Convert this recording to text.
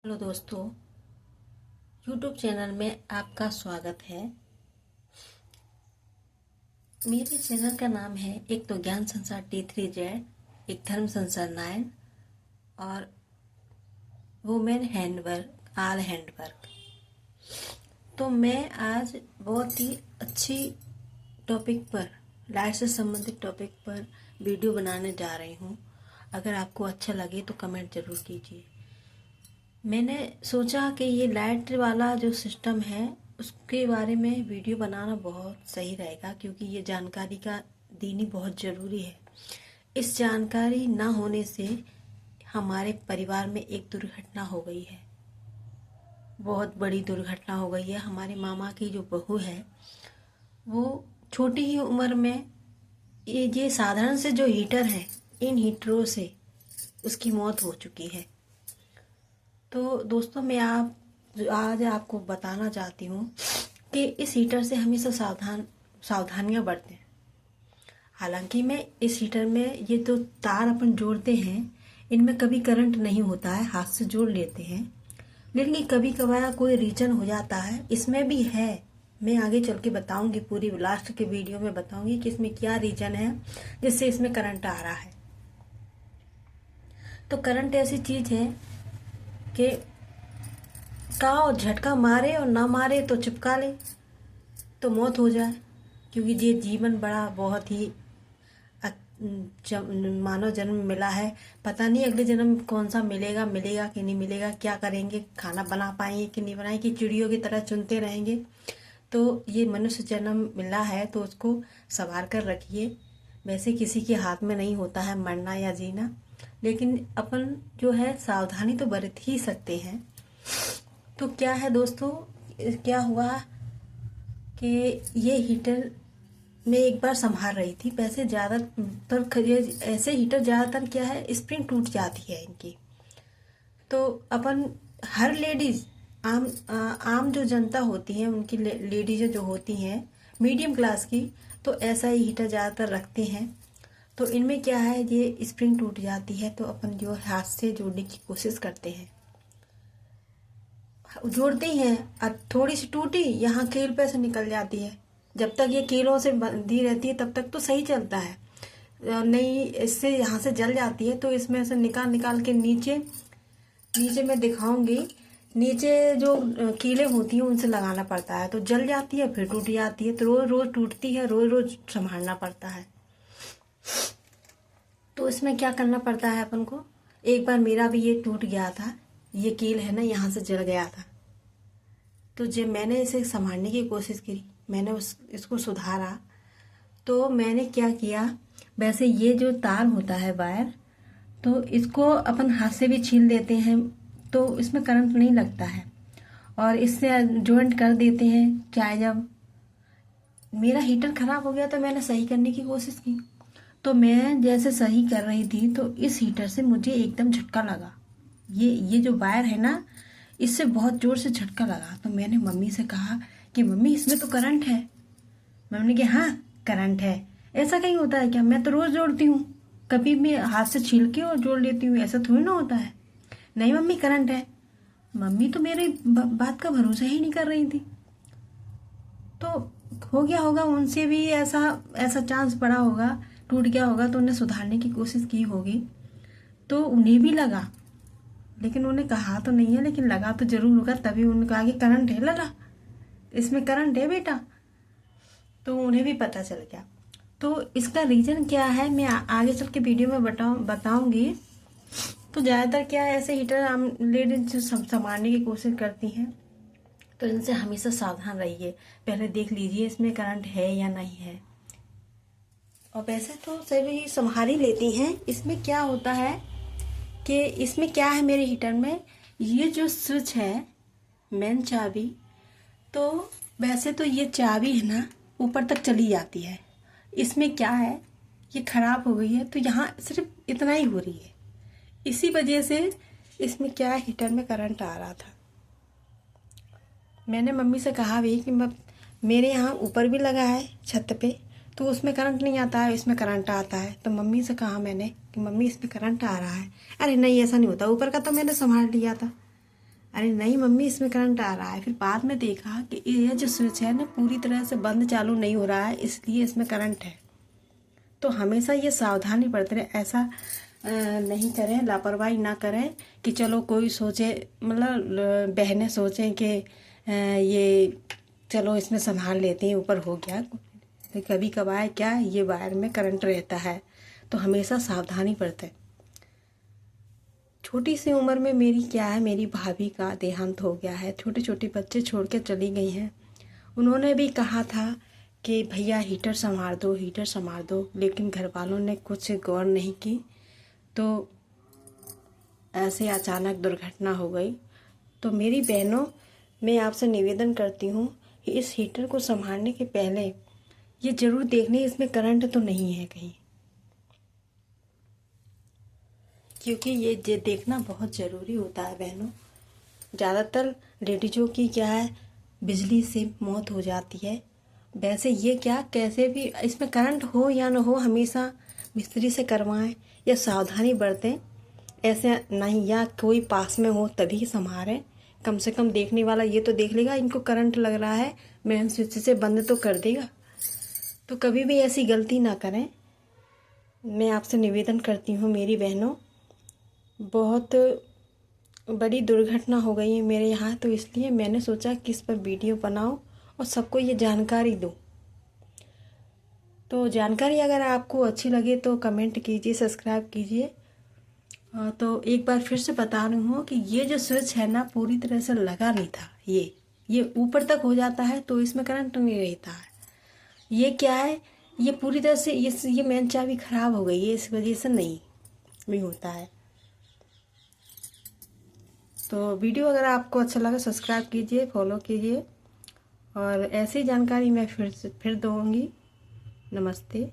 Hello दोस्तों, YouTube channel में आपका स्वागत है। मेरे चैनल का नाम है एक तो ज्ञान संसार T3Z, एक धर्म संसार 9 और वुमेन हैंडवर्क आल हैंडवर्क। तो मैं आज बहुत ही अच्छी टॉपिक पर, लाइफ से संबंधित टॉपिक पर वीडियो बनाने जा रही हूँ। अगर आपको अच्छा लगे तो कमेंट ज़रूर कीजिए। मैंने सोचा कि ये लाइट वाला जो सिस्टम है उसके बारे में वीडियो बनाना बहुत सही रहेगा, क्योंकि ये जानकारी का देनी बहुत ज़रूरी है। इस जानकारी ना होने से हमारे परिवार में एक दुर्घटना हो गई है, बहुत बड़ी दुर्घटना हो गई है। हमारे मामा की जो बहू है वो छोटी ही उम्र में ये साधारण से जो हीटर है, इन हीटरों से उसकी मौत हो चुकी है। तो दोस्तों, मैं आज आपको बताना चाहती हूँ कि इस हीटर से हमेशा सावधानियाँ बरतें। हालांकि मैं इस हीटर में ये तो तार अपन जोड़ते हैं, इनमें कभी करंट नहीं होता है, हाथ से जोड़ लेते हैं। लेकिन कभी कभार कोई रीजन हो जाता है, इसमें भी है। मैं आगे चल के बताऊंगी, पूरी लास्ट के वीडियो में बताऊंगी कि इसमें क्या रीजन है जिससे इसमें करंट आ रहा है। तो करंट ऐसी चीज है कि का झटका मारे और ना मारे तो चिपका ले तो मौत हो जाए। क्योंकि ये जीवन बड़ा बहुत ही मानव जन्म मिला है, पता नहीं अगले जन्म कौन सा मिलेगा कि नहीं मिलेगा, क्या करेंगे, खाना बना पाएंगे कि नहीं बनाएंगे, कि चिड़ियों की तरह चुनते रहेंगे। तो ये मनुष्य जन्म मिला है तो उसको संभाल कर रखिए। वैसे किसी के हाथ में नहीं होता है मरना या जीना, लेकिन अपन जो है सावधानी तो बरत ही सकते हैं। तो क्या है दोस्तों, क्या हुआ कि ये हीटर मैं एक बार संभाल रही थी। वैसे ज़्यादातर ऐसे हीटर ज़्यादातर क्या है, स्प्रिंग टूट जाती है इनकी। तो अपन हर लेडीज आम जो जनता होती है, उनकी लेडीज जो होती हैं मीडियम क्लास की, तो ऐसा ही हीटर ज़्यादातर रखते हैं। तो इनमें क्या है, ये स्प्रिंग टूट जाती है तो अपन जो हाथ से जोड़ने की कोशिश करते हैं, जोड़ते ही हैं और थोड़ी सी टूटी यहाँ कील पे से निकल जाती है। जब तक ये कीलों से बंधी रहती है तब तक तो सही चलता है, नहीं इससे यहाँ से जल जाती है तो इसमें से निकाल निकाल के नीचे नीचे मैं दिखाऊंगी, नीचे जो कीलें होती हैं उनसे लगाना पड़ता है। तो जल जाती है, फिर टूट जाती है, तो रोज रोज टूटती है, रोज रोज संभालना पड़ता है। तो इसमें क्या करना पड़ता है अपन को। एक बार मेरा भी ये टूट गया था, ये कील है ना यहाँ से जल गया था। तो जब मैंने इसे संभालने की कोशिश की, मैंने इसको सुधारा, तो मैंने क्या किया, वैसे ये जो तार होता है वायर, तो इसको अपन हाथ से भी छील देते हैं तो इसमें करंट नहीं लगता है, और इससे जॉइंट कर देते हैं। चाहे जब मेरा हीटर खराब हो गया तो मैंने सही करने की कोशिश की, तो मैं जैसे सही कर रही थी तो इस हीटर से मुझे एकदम झटका लगा। ये जो वायर है ना, इससे बहुत जोर से झटका लगा। तो मैंने मम्मी से कहा कि मम्मी इसमें तो करंट है। मम्मी ने कहा हाँ करंट है, ऐसा कहीं होता है क्या, मैं तो रोज जोड़ती हूँ, कभी भी हाथ से छील के और जोड़ लेती हूँ, ऐसा थोड़ी ना होता है। नहीं मम्मी करंट है। मम्मी तो मेरी बात का भरोसा ही नहीं कर रही थी। तो हो गया होगा उनसे भी ऐसा ऐसा चांस पड़ा होगा, टूट गया होगा तो उन्हें सुधारने की कोशिश की होगी, तो उन्हें भी लगा। लेकिन उन्हें कहा तो नहीं है, लेकिन लगा तो जरूर होगा, तभी उन्होंने कहा कि करंट है लला, इसमें करंट है बेटा। तो उन्हें भी पता चल गया। तो इसका रीजन क्या है मैं आगे चल के वीडियो में बताऊंगी। तो ज़्यादातर क्या है, ऐसे हीटर हम लेडीज संभालने की कोशिश करती हैं, तो इनसे हमेशा सावधान रहिए। पहले देख लीजिए इसमें करंट है या नहीं है। और वैसे तो सभी संभाल ही लेती हैं। इसमें क्या होता है कि इसमें क्या है, मेरे हीटर में ये जो स्विच है, मेन चाबी, तो वैसे तो ये चाबी है ना ऊपर तक चली जाती है। इसमें क्या है, ये खराब हो गई है तो यहाँ सिर्फ इतना ही हो रही है। इसी वजह से इसमें क्या है, हीटर में करंट आ रहा था। मैंने मम्मी से कहा भी कि मेरे यहाँ ऊपर भी लगा है छत पे, तो उसमें करंट नहीं आता है, इसमें करंट आता है। तो मम्मी से कहा मैंने कि मम्मी इसमें करंट आ रहा है। अरे नहीं ऐसा नहीं होता, ऊपर का तो मैंने संभाल लिया था। अरे नहीं मम्मी, इसमें करंट आ रहा है। फिर बाद में देखा कि यह जो स्विच है ना पूरी तरह से बंद चालू नहीं हो रहा है, इसलिए इसमें करंट है। तो हमेशा ये सावधानी बरतें, ऐसा नहीं करें, लापरवाही ना करें कि चलो कोई सोचे, मतलब बहनें सोचें कि ये चलो इसमें संभाल लेते हैं, ऊपर हो गया। तो कभी कभार क्या ये वायर में करंट रहता है, तो हमेशा सावधानी बरतें। छोटी सी उम्र में मेरी क्या है, मेरी भाभी का देहांत हो गया है, छोटे छोटे बच्चे छोड़ के चली गई हैं। उन्होंने भी कहा था कि भैया हीटर संभाल दो, हीटर संभाल दो, लेकिन घर वालों ने कुछ गौर नहीं की, तो ऐसे अचानक दुर्घटना हो गई। तो मेरी बहनों, मैं आपसे निवेदन करती हूँ कि इस हीटर को संभालने के पहले ये ज़रूर देख लें इसमें करंट तो नहीं है कहीं, क्योंकि ये देखना बहुत ज़रूरी होता है बहनों। ज़्यादातर लेडीज़ों की क्या है, बिजली से मौत हो जाती है। वैसे ये क्या, कैसे भी इसमें करंट हो या ना हो, हमेशा मिस्त्री से करवाएं या सावधानी बरतें। ऐसे नहीं, या कोई पास में हो तभी संभालें। कम से कम देखने वाला ये तो देख लेगा इनको करंट लग रहा है, मेन स्विच से बंद तो कर देगा। तो कभी भी ऐसी गलती ना करें, मैं आपसे निवेदन करती हूँ मेरी बहनों। बहुत बड़ी दुर्घटना हो गई है मेरे यहाँ, तो इसलिए मैंने सोचा कि इस पर वीडियो बनाऊं और सबको ये जानकारी दूं। तो जानकारी अगर आपको अच्छी लगे तो कमेंट कीजिए, सब्सक्राइब कीजिए। तो एक बार फिर से बता रही हूँ कि ये जो स्विच है ना पूरी तरह से लगा नहीं था। ये ऊपर तक हो जाता है तो इसमें करंट नहीं रहता है। ये क्या है, ये पूरी तरह से ये मेन चाबी खराब हो गई है, इस वजह से नहीं होता है। तो वीडियो अगर आपको अच्छा लगा सब्सक्राइब कीजिए, फॉलो कीजिए, और ऐसी जानकारी मैं फिर दूँगी। नमस्ते।